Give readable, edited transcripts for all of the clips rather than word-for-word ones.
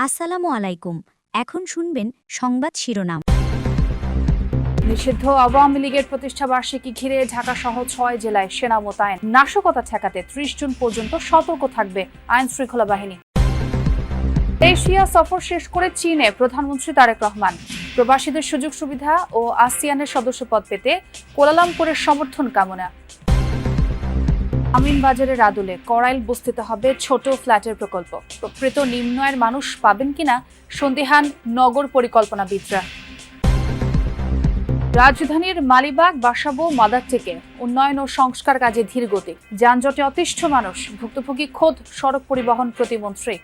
আসসালামু আলাইকুম। এখন শুনবেন সংবাদ শিরোনাম। নিষিদ্ধ আওয়ামী লীগের প্রতিষ্ঠাবার্ষিকী ঘিরে ঢাকা সহ ৬ জেলায় সেনা মোতায়েন। নাশকতা ঠেকাতে ৩০ জুন পর্যন্ত সতর্ক থাকবে আইন শৃঙ্খলা বাহিনী। এশিয়া সফর শেষ করে চীনে প্রধানমন্ত্রী তারেক রহমান। প্রবাসীদের সুযোগ সুবিধা ও আসিয়ানের সদস্যপদ পেতে কুয়ালালামপুরের সমর্থন কামনা। আমিনবাজারের আদলে করাইল বস্তিতে হবে ছোট ফ্ল্যাটের প্রকল্প। প্রকৃত নিম্ন আয়ের মানুষ পাবেন কিনা সন্দিহান নগর পরিকল্পনাবিদরা। রাজধানীর মালিবাগ বাসাবো মাদার থেকে উন্নয়ন ও সংস্কার কাজে ধীর গতি। যানজটে অতিষ্ঠ মানুষ, ভুক্তভোগী খোদ সড়ক পরিবহন প্রতিমন্ত্রী।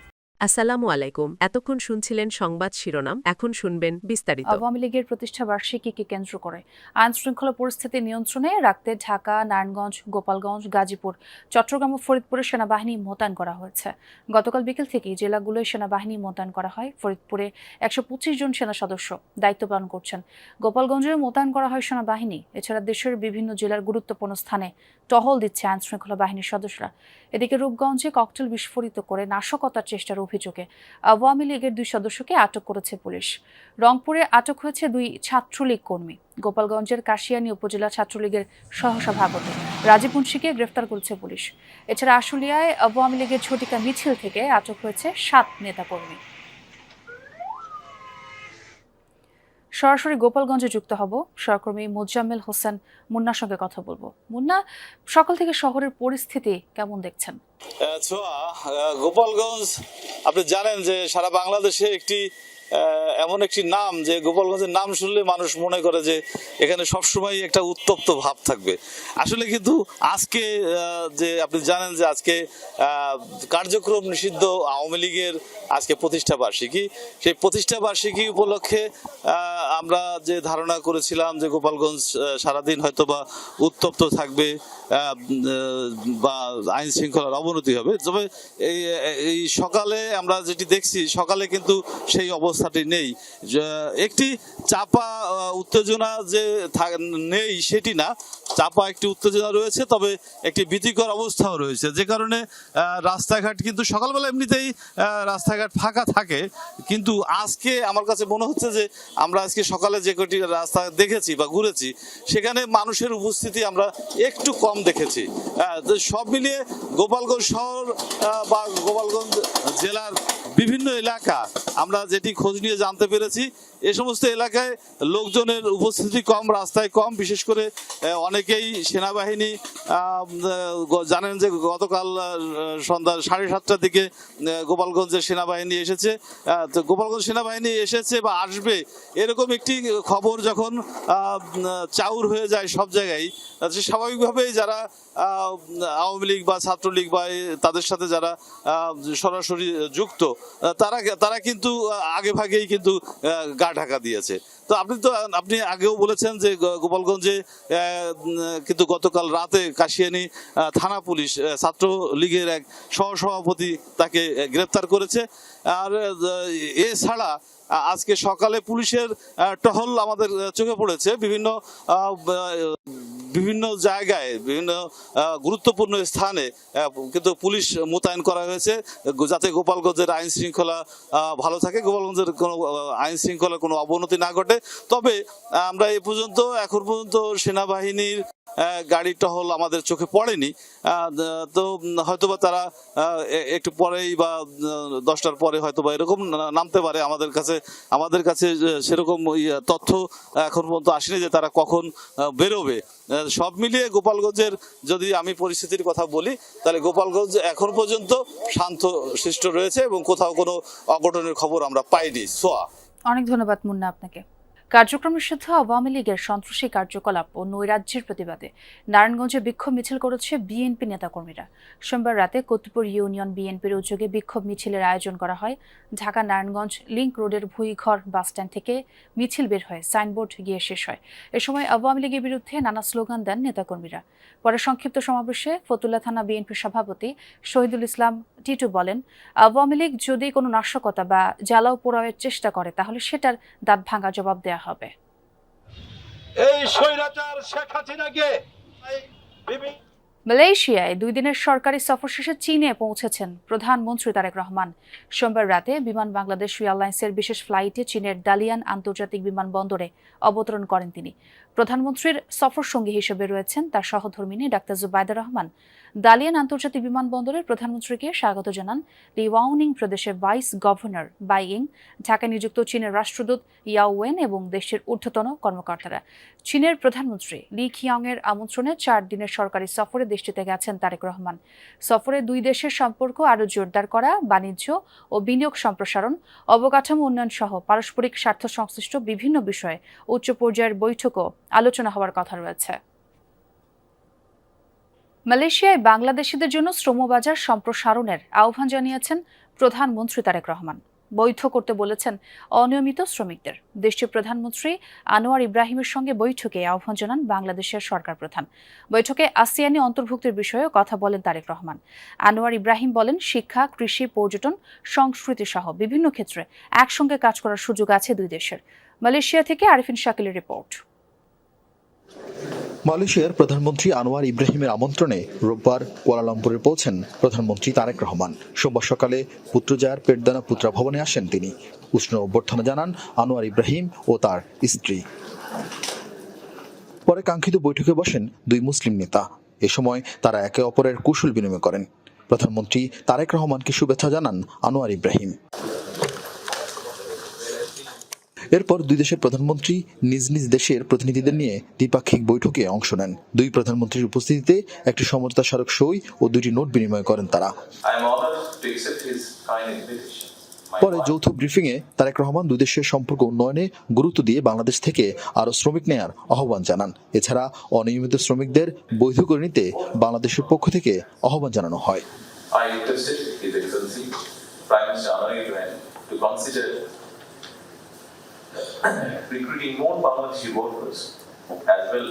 আসসালামু আলাইকুম। এতক্ষণ শুনছিলেন সংবাদ শিরোনাম, এখন শুনবেন বিস্তারিত। আওয়ামী লীগের প্রতিষ্ঠা বার্ষিকীকে কেন্দ্র করে আইন শৃঙ্খলা পরিস্থিতি নিয়ন্ত্রণে রাখতে ঢাকা, নারায়ণগঞ্জ, গোপালগঞ্জ, গাজীপুর, চট্টগ্রাম ও ফরিদপুরে সেনাবাহিনী মোতায়েন করা হয়েছে। গতকাল বিকেল থেকেই জেলাগুলোয় সেনাবাহিনী মোতায়েন করা হয়। ফরিদপুরে ১২৫ জন সেনা সদস্য দায়িত্ব পালন করছেন। গোপালগঞ্জেও মোতায়েন করা হয় সেনাবাহিনী। এছাড়া দেশের বিভিন্ন জেলার গুরুত্বপূর্ণ স্থানে টহল দিচ্ছে আইন শৃঙ্খলা বাহিনীর সদস্যরা। এদিকে রূপগঞ্জে ককটেল বিস্ফোরিত করে নাশকতার চেষ্টার অভিযোগে আওয়ামী লীগের 2 সদস্যকে আটক করেছে পুলিশ। রংপুরে আটক হয়েছে 2 ছাত্রলীগ কর্মী। গোপালগঞ্জের কাশিয়ানী উপজেলা ছাত্রলীগের সহসভাপতি রাজীব মুন্সিকে গ্রেফতার করেছে পুলিশ। এছাড়া আশুলিয়ায় আওয়ামী লীগের ঝটিকা মিছিল থেকে আটক হয়েছে 7 নেতাকর্মী। সরাসরি গোপালগঞ্জে যুক্ত হব, সহকর্মী মোজাম্মেল হোসেন মুন্নার সঙ্গে কথা বলবো। মুন্না, সকাল থেকে শহরের পরিস্থিতি কেমন দেখছেন? গোপালগঞ্জ আপনি জানেন যে সারা বাংলাদেশে এমন একটি নাম যে গোপালগঞ্জের নাম শুনলে মানুষ মনে করে যে এখানে সবসময় একটা উত্তপ্ত ভাব থাকবে। আসলে কিন্তু আজকে যে আপনি জানেন যে আজকে কার্যক্রম নিষিদ্ধ আওয়ামী লীগের আজকে প্রতিষ্ঠা বার্ষিকী। সেই প্রতিষ্ঠা বার্ষিকী উপলক্ষে আমরা যে ধারণা করেছিলাম যে গোপালগঞ্জ সারাদিন হয়তো বা উত্তপ্ত থাকবে বা আইন শৃঙ্খলার অবনতি হবে, তবে এই সকালে আমরা যেটি দেখছি, সকালে কিন্তু সেই অবস্থাটি নেই। একটি চাপা উত্তেজনা যে নেই সেটি না, চাপা একটি উত্তেজনা রয়েছে, তবে একটি ভীতিকর অবস্থাও রয়েছে, যে কারণে রাস্তাঘাট কিন্তু সকালবেলা এমনিতেই রাস্তাঘাট ফাঁকা থাকে। কিন্তু আজকে আমার কাছে মনে হচ্ছে যে আমরা আজকে সকালে যে কটি রাস্তা দেখেছি বা ঘুরেছি, সেখানে মানুষের উপস্থিতি আমরা একটু কম দেখেছি। সব মিলিয়ে গোপালগঞ্জ শহর বা গোপালগঞ্জ জেলার বিভিন্ন এলাকা আমরা যেটি খোঁজ নিয়ে জানতে পেরেছি, এ সমস্ত এলাকায় লোকজনের উপস্থিতি কম, রাস্তায় কম। বিশেষ করে অনেকেই সেনাবাহিনী, জানেন যে গতকাল সন্ধ্যা 7:30টার দিকে গোপালগঞ্জের সেনাবাহিনী এসেছে। তো গোপালগঞ্জ সেনাবাহিনী এসেছে বা আসবে এরকম একটি খবর যখন চাউর হয়ে যায় সব জায়গায়, স্বাভাবিকভাবেই যারা আওয়ামী লীগ বা ছাত্রলীগ বা তাদের সাথে যারা সরাসরি যুক্ত, তারা কিন্তু আগে ভাগেই কিন্তু গা ঢাকা দিয়েছে। তো আপনি আগেও বলেছেন যে গোপালগঞ্জে কিন্তু গতকাল রাতে কাশিয়ানী থানা পুলিশ ছাত্রলীগের এক সহসভাপতি তাকে গ্রেপ্তার করেছে। আর এছাড়া আজকে সকালে পুলিশের টহল আমাদের চোখে পড়েছে বিভিন্ন জায়গায়, বিভিন্ন গুরুত্বপূর্ণ স্থানে কিন্তু পুলিশ মোতায়েন করা হয়েছে, যাতে গোপালগঞ্জের আইন শৃঙ্খলা ভালো থাকে, গোপালগঞ্জের কোনো আইন শৃঙ্খলা কোনো অবনতি না ঘটে। তবে আমরা এখন পর্যন্ত সেনাবাহিনীর গাড়ি টহল আমাদের চোখে পড়েনি। তো হয়তোবা তারা একটু পরেই বা 10টার পরে হয়তোবা এরকম নামতে পারে। আমাদের কাছে সেরকম তথ্য এখন পর্যন্ত আসেনি যে তারা কখন বেরোবে। সব মিলিয়ে গোপালগঞ্জের যদি আমি পরিস্থিতির কথা বলি, তাহলে গোপালগঞ্জ এখন পর্যন্ত শান্ত শিষ্ট রয়েছে এবং কোথাও কোনো অঘটনের খবর আমরা পাইনি। অনেক ধন্যবাদ মুন্না আপনাকে। কার্যক্রম নিষিদ্ধ আওয়ামী লীগের সন্ত্রাসী কার্যকলাপ ও নৈরাজ্যের প্রতিবাদে নারায়ণগঞ্জে বিক্ষোভ মিছিল করেছে বিএনপি নেতাকর্মীরা। সোমবার রাতে কতুপুর ইউনিয়ন বিএনপির উদ্যোগে বিক্ষোভ মিছিলের আয়োজন করা হয়। ঢাকা নারায়ণগঞ্জ লিংক রোডের ভুইঘর বাসস্ট্যান্ড থেকে মিছিল বের হয়ে সাইনবোর্ড গিয়ে শেষ হয়। এ সময় আওয়ামী লীগের বিরুদ্ধে নানা স্লোগান দেন নেতাকর্মীরা। পরে সংক্ষিপ্ত সমাবেশে ফতুল্লা থানা বিএনপির সভাপতি শহীদুল ইসলাম টিটু বলেন, আওয়ামী লীগ যদি কোনো নাশকতা বা জ্বালাও পোড়াওয়ের চেষ্টা করে, তাহলে সেটার দাঁত ভাঙা জবাব দেয়া হবে। এই স্বৈরাচার শেখ হাসিনাকে মালয়েশিয়ায় 2 দিনের সরকারি সফর শেষে চীনে পৌঁছেছেন প্রধানমন্ত্রী তারেক রহমান। সোমবার রাতে বিমান বাংলাদেশ এয়ারলাইন্সের বিশেষ ফ্লাইটে চীনের দালিয়ান আন্তর্জাতিক বিমানবন্দরে অবতরণ করেন তিনি। প্রধানমন্ত্রীর সফর সঙ্গী হিসেবে রয়েছেন তার সহধর্মিণী ডাক্তার জুবাইদা রহমান। দালিয়ান আন্তর্জাতিক বিমানবন্দরে প্রধানমন্ত্রীকে স্বাগত জানান লিওয়াওনিং প্রদেশের ভাইস গভর্নর বাইইং, ঢাকায় নিযুক্ত চীনের রাষ্ট্রদূত ইয়াও ওয়েন এবং দেশটির ঊর্ধ্বতন কর্মকর্তারা। চীনের প্রধানমন্ত্রী লি খিয়াংয়ের আমন্ত্রণে 4 দিনের সরকারি সফরে দেশটিতে গেছেন তারেক রহমান। সফরে 2 দেশের সম্পর্ক আরও জোরদার করা, বাণিজ্য ও বিনিয়োগ সম্প্রসারণ, অবকাঠামো উন্নয়ন সহ পারস্পরিক স্বার্থ সংশ্লিষ্ট বিভিন্ন বিষয়ে উচ্চ পর্যায়ের বৈঠকও আলোচনা হওয়ার কথা রয়েছে। মালয়েশিয়ায় বাংলাদেশিদের জন্য শ্রমবাজার সম্প্রসারণের আহ্বান জানিয়েছেন প্রধানমন্ত্রী তারেক রহমান। বৈধ করতে বলেছেন অনিয়মিত শ্রমিকদের। দেশটির প্রধানমন্ত্রী আনোয়ার ইব্রাহিমের সঙ্গে বৈঠকে আহ্বান জানান বাংলাদেশের সরকার প্রধান। বৈঠকে আসিয়ানে অন্তর্ভুক্তির বিষয়েও কথা বলেন তারেক রহমান। আনোয়ার ইব্রাহিম বলেন, শিক্ষা, কৃষি, পর্যটন, সংস্কৃতি সহ বিভিন্ন ক্ষেত্রে একসঙ্গে কাজ করার সুযোগ আছে 2 দেশের। মালয়েশিয়া থেকে আরিফিন শাকিলের রিপোর্ট। মালয়েশিয়ার প্রধানমন্ত্রী আনোয়ার ইব্রাহিমের আমন্ত্রণে রোববার কুয়ালালামপুরে পৌঁছেন প্রধানমন্ত্রী তারেক রহমান। সোমবার সকালে পুত্রজায়ার পেটদানা পুত্রা ভবনে আসেন তিনি। উষ্ণ অভ্যর্থনা জানান আনোয়ার ইব্রাহিম ও তার স্ত্রী। পরে কাঙ্ক্ষিত বৈঠকে বসেন 2 মুসলিম নেতা। এ সময় তারা একে অপরের কুশল বিনিময় করেন। প্রধানমন্ত্রী তারেক রহমানকে শুভেচ্ছা জানান আনোয়ার ইব্রাহিম। এরপর 2 দেশের প্রধানমন্ত্রী নিজ নিজ দেশের প্রতিনিধিদের নিয়ে দ্বিপাক্ষিক বৈঠকে অংশ নেন। 2 প্রধানমন্ত্রীর উপস্থিতিতে একটি সমঝোতা স্মারক সই ও 2টি নোট বিনিময় করেন তারা। পরে যৌথ ব্রিফিংয়ে তারেক রহমান 2 দেশের সম্পর্ক উন্নয়নে গুরুত্ব দিয়ে বাংলাদেশ থেকে আরও শ্রমিক নেয়ার আহ্বান জানান। এছাড়া অনিয়মিত শ্রমিকদের বৈধ করে নিতে বাংলাদেশের পক্ষ থেকে আহ্বান জানানো হয়। Recruiting more Bangladeshi workers as well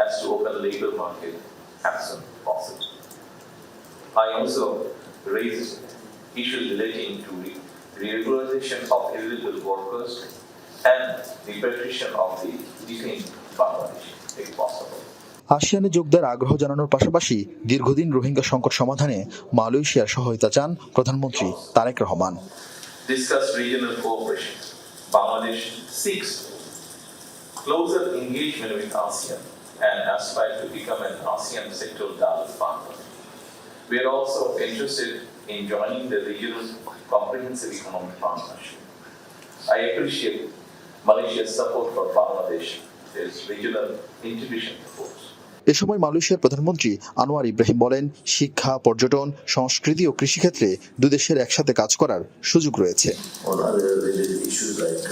as to open the labor market as soon as possible. I also raised issues relating to regularization of illegal workers and repatriation of the detained Bangladeshi if possible. আসিয়ানে যোগ দেওয়ার আগ্রহ জানানোর পাশাপাশি দীর্ঘদিন রোহিঙ্গা সংকট সমাধানে মালয়েশিয়ার সহায়তা চান প্রধানমন্ত্রী Tarique Rahman. Discuss regional cooperation. Bangladesh seeks closer engagement with ASEAN and aspires to become an ASEAN sectoral dialogue partner. We are also interested in joining the regional comprehensive economic partnership. I appreciate Malaysia's support for Bangladesh's regional integration efforts. এ সময় মালয়েশিয়ার প্রধানমন্ত্রী আনোয়ার ইব্রাহিম বলেন, শিক্ষা, পর্যটন, সংস্কৃতি ও কৃষিক্ষেত্রে 2 দেশের একসাথে কাজ করার সুযোগ রয়েছে। On other related issues like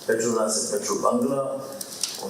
Petronas and Petrobangla,